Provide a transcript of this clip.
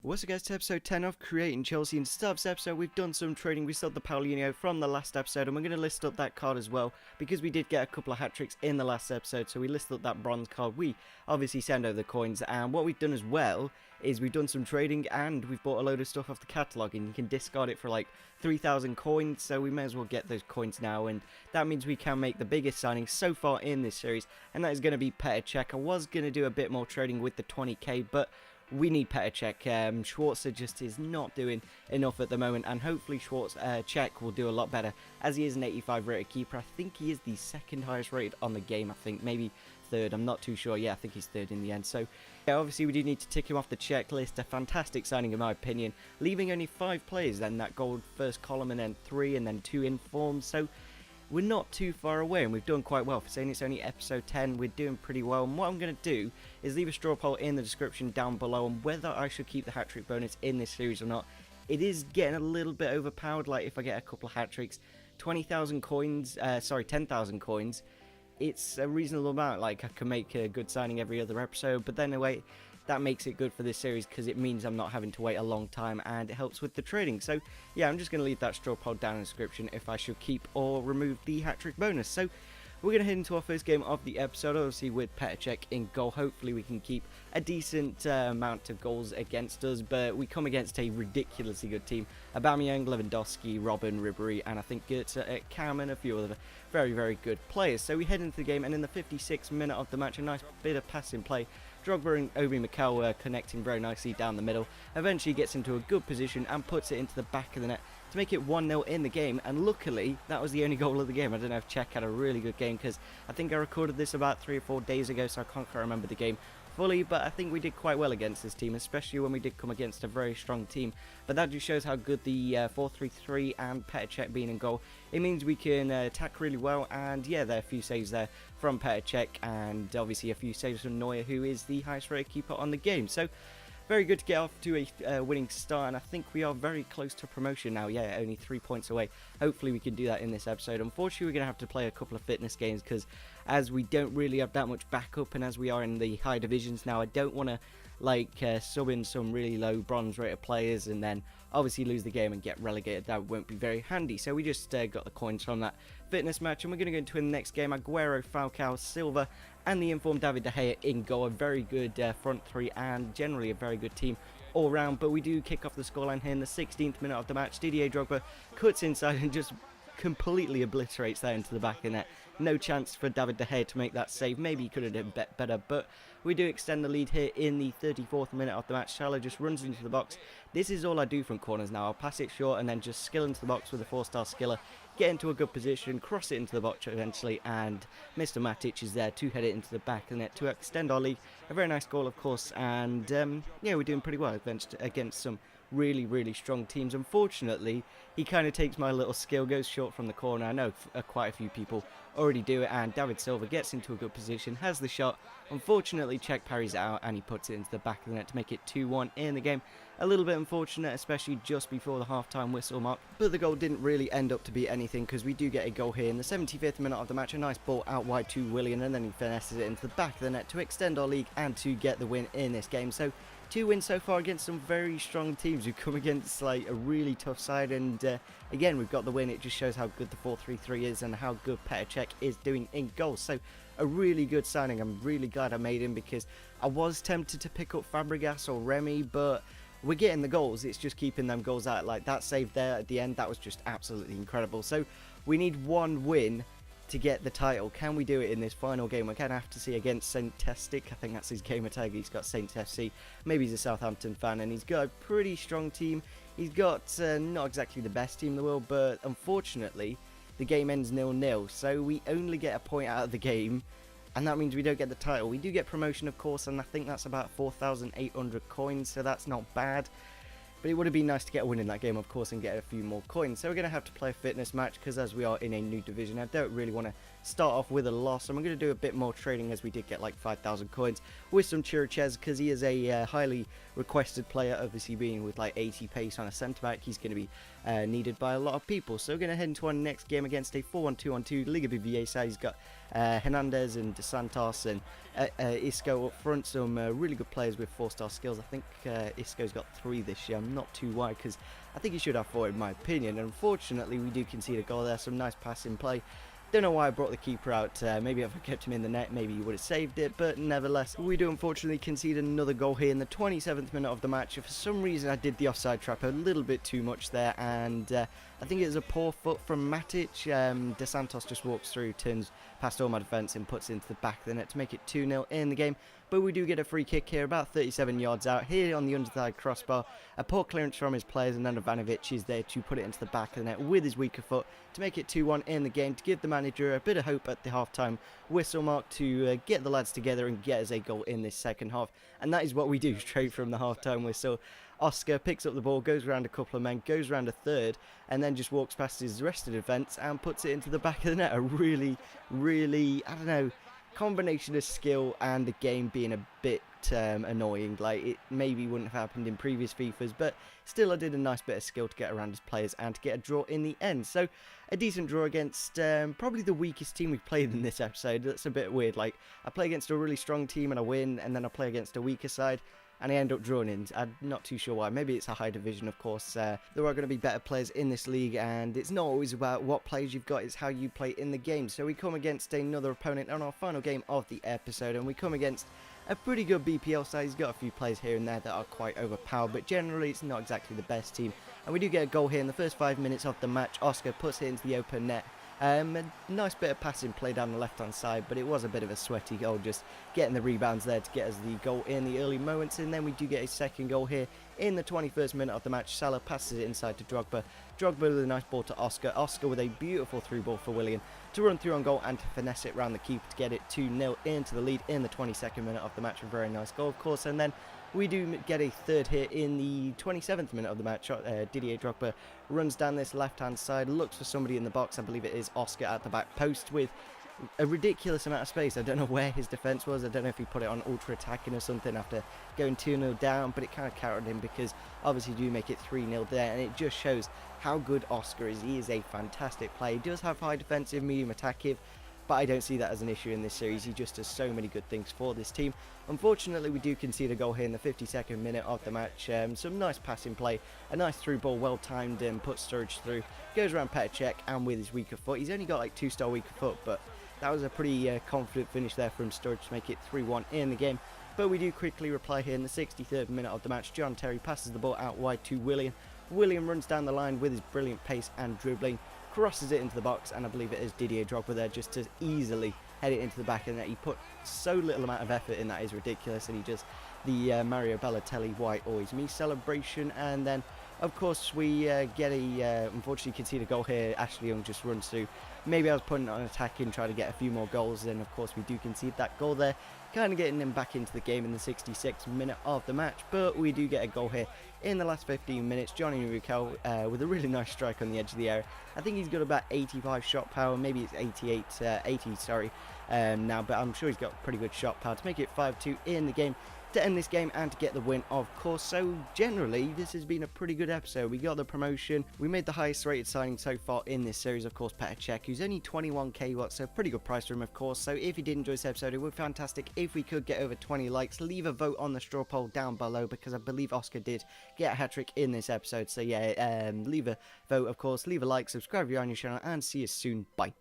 What's up guys, to episode 10 of Creating Chelsea. In this episode we've done some trading. We sold the Paulinho from the last episode and we're going to list up that card as well because we did get a couple of hat-tricks in the last episode, so we listed up that bronze card. We obviously send over the coins, and what we've done as well is we've done some trading and we've bought a load of stuff off the catalogue, and you can discard it for like 3,000 coins, so we may as well get those coins now, and that means we can make the biggest signing so far in this series, and that is going to be Petr. I was going to do a bit more trading with the 20k, but we need Petr. Schwarzer just is not doing enough at the moment, and hopefully Czech will do a lot better, as he is an 85 rated keeper. I think he is the second highest rated on the game, I think, maybe third, I'm not too sure. Yeah, I think he's third in the end. So yeah, obviously we do need to tick him off the checklist. A fantastic signing in my opinion, leaving only 5 players then that gold first column, and then 3 and then 2 in form. So we're not too far away, and we've done quite well. For saying it's only episode 10, we're doing pretty well. And what I'm going to do is leave a straw poll in the description down below on whether I should keep the hat-trick bonus in this series or not. It is getting a little bit overpowered. Like, if I get a couple of hat-tricks, 20,000 coins, 10,000 coins, it's a reasonable amount. Like, I can make a good signing every other episode, but then anyway, that makes it good for this series because it means I'm not having to wait a long time, and it helps with the trading. So yeah, I'm just going to leave that straw poll down in the description if I should keep or remove the hat-trick bonus. So we're going to head into our first game of the episode, obviously with Petr in goal. Hopefully we can keep a decent amount of goals against us, but we come against a ridiculously good team. Aubameyang, Lewandowski, Robben, Ribery, and I think Goetze, Cam, and a few other very, very good players. So we head into the game, and in the 56th minute of the match, a nice bit of passing play. Drogba and Obi Mikel were connecting very nicely down the middle. Eventually gets into a good position and puts it into the back of the net to make it 1-0 in the game, and luckily that was the only goal of the game. I don't know if Czech had a really good game, because I think I recorded this about 3 or 4 days ago, so I can't quite remember the game fully, but I think we did quite well against this team, especially when we did come against a very strong team. But that just shows how good the 4-3-3 and Petr being in goal, it means we can attack really well. And yeah, there are a few saves there from Petr, and obviously a few saves from Neuer, who is the highest rated keeper on the game. So very good to get off to a winning start, and I think we are very close to promotion now. Yeah, only 3 points away. Hopefully we can do that in this episode. Unfortunately, we're going to have to play a couple of fitness games, because as we don't really have that much backup, and as we are in the high divisions now, I don't want to like sub in some really low bronze rated players and then obviously lose the game and get relegated. That won't be very handy. So we just got the coins from that fitness match, and we're going to go into the next game. Aguero, Falcao, Silva, and the informed David De Gea in goal. A very good front three, and generally a very good team all round. But we do kick off the scoreline here in the 16th minute of the match. Didier Drogba cuts inside and just completely obliterates that into the back of the net. No chance for David De Gea to make that save. Maybe he could have done better, but we do extend the lead here in the 34th minute of the match. Salah just runs into the box. This is all I do from corners now. I'll pass it short and then just skill into the box with a 4-star skiller, get into a good position, cross it into the box eventually, and Mr. Matic is there to head it into the back of the net to extend our lead. A very nice goal, of course, and yeah, we're doing pretty well against some really, really strong teams. Unfortunately, he kind of takes my little skill, goes short from the corner. I know quite a few people already do it, and David Silva gets into a good position, has the shot. Unfortunately, Czech parries it out, and he puts it into the back of the net to make it 2-1 in the game. A little bit unfortunate, especially just before the half-time whistle mark, but the goal didn't really end up to be anything, because we do get a goal here in the 75th minute of the match. A nice ball out wide to Willian, and then he finesses it into the back of the net to extend our league and to get the win in this game. So 2 wins so far against some very strong teams who come against like a really tough side, and again we've got the win. It just shows how good the 4-3-3 is and how good Petr is doing in goals. So a really good signing. I'm really glad I made him, because I was tempted to pick up Fabregas or Remy, but we're getting the goals. It's just keeping them goals out. Like that save there at the end, that was just absolutely incredible. So we need 1 win to get the title. Can we do it in this final game? We're going to have to see against Saint Testic. I think that's his gamer tag. He's got Saints FC. Maybe he's a Southampton fan, and he's got a pretty strong team. He's got not exactly the best team in the world, but unfortunately the game ends 0-0, so we only get a point out of the game, and that means we don't get the title. We do get promotion, of course, and I think that's about 4,800 coins, so that's not bad. But it would have been nice to get a win in that game, of course, and get a few more coins. So we're going to have to play a fitness match, because as we are in a new division, I don't really want to start off with a loss, and we're going to do a bit more trading as we did get like 5,000 coins with some Chirichez because he is a highly requested player, obviously being with like 80 pace on a centre back. He's going to be needed by a lot of people. So we're going to head into our next game against a 4-1-2-on-2 Liga BBVA side. He's got Hernandez and De Santos and Isco up front, some really good players with 4-star skills. I think Isco's got 3 this year. I'm not too wide because I think he should have 4 in my opinion. And unfortunately, we do concede a goal there. Some nice passing play. Don't know why I brought the keeper out. Maybe if I kept him in the net, maybe he would have saved it. But nevertheless, we do unfortunately concede another goal here in the 27th minute of the match. For some reason, I did the offside trap a little bit too much there. And I think it was a poor foot from Matic. De Santos just walks through, turns past all my defence and puts it into the back of the net to make it 2-0 in the game. But we do get a free kick here, about 37 yards out, here on the underside crossbar. A poor clearance from his players, and then Ivanovic is there to put it into the back of the net with his weaker foot to make it 2-1 in the game, to give the manager a bit of hope at the half-time whistle mark to get the lads together and get us a goal in this second half. And that is what we do straight from the half-time whistle. Oscar picks up the ball, goes around a couple of men, goes around a third, and then just walks past his rest of the defence and puts it into the back of the net. A really, I don't know, combination of skill and the game being a bit annoying. Like, it maybe wouldn't have happened in previous FIFAs, but still I did a nice bit of skill to get around his players and to get a draw in the end. So a decent draw against probably the weakest team we've played in this episode. That's a bit weird. Like, I play against a really strong team and I win, and then I play against a weaker side and I end up drawing in. I'm not too sure why. Maybe it's a high division, of course. There are going to be better players in this league, and it's not always about what players you've got, it's how you play in the game. So we come against another opponent on our final game of the episode, and we come against a pretty good BPL side. He's got a few players here and there that are quite overpowered, but generally it's not exactly the best team. And we do get a goal here in the first 5 minutes of the match. Oscar puts it into the open net. A nice bit of passing play down the left-hand side, but it was a bit of a sweaty goal, just getting the rebounds there to get us the goal in the early moments. And then we do get a second goal here in the 21st minute of the match. Salah passes it inside to Drogba. Drogba with a nice ball to Oscar. Oscar with a beautiful through ball for Willian to run through on goal and to finesse it around the keeper to get it 2-0 into the lead in the 22nd minute of the match. A very nice goal, of course. And then we do get a third here in the 27th minute of the match. Didier Drogba runs down this left-hand side, looks for somebody in the box. I believe it is Oscar at the back post with a ridiculous amount of space. I don't know where his defence was. I don't know if he put it on ultra attacking or something after going 2-0 down, but it kind of countered him because obviously you do make it 3-0 there, and it just shows how good Oscar is. He is a fantastic player. He does have high defensive, medium attackive, but I don't see that as an issue in this series. He just does so many good things for this team. Unfortunately, we do concede a goal here in the 52nd minute of the match. Some nice passing play, a nice through ball, well timed, and puts Sturridge through. Goes around Petr Cech, and with his weaker foot, he's only got like 2-star weaker foot, but that was a pretty confident finish there from Sturridge to make it 3-1 in the game. But we do quickly reply here in the 63rd minute of the match. John Terry passes the ball out wide to William. William runs down the line with his brilliant pace and dribbling, crosses it into the box, and I believe it is Didier Drogba there just to easily head it into the back of the net. He put so little amount of effort in, that is ridiculous, and he just the Mario Balotelli "Why Always Me" celebration. And then of course we get a unfortunately concede a goal here. Ashley Young just runs through. Maybe I was putting on attacking, trying to get a few more goals, and of course we do concede that goal there, kind of getting him back into the game in the 66th minute of the match. But we do get a goal here in the last 15 minutes. Johnny Rukel with a really nice strike on the edge of the area. I think he's got about 85 shot power, maybe it's 80 sorry, now, but I'm sure he's got pretty good shot power to make it 5-2 in the game, to end this game and to get the win, of course. So generally this has been a pretty good episode. We got the promotion, we made the highest rated signing so far in this series, of course, Petr Cech, who's only 21k watts, so pretty good price for him, of course. So if you did enjoy this episode, it would be fantastic if we could get over 20 likes. Leave a vote on the straw poll down below, because I believe Oscar did get a hat-trick in this episode. So yeah, leave a vote, of course, leave a like, subscribe if you're on your channel, and see you soon. Bye.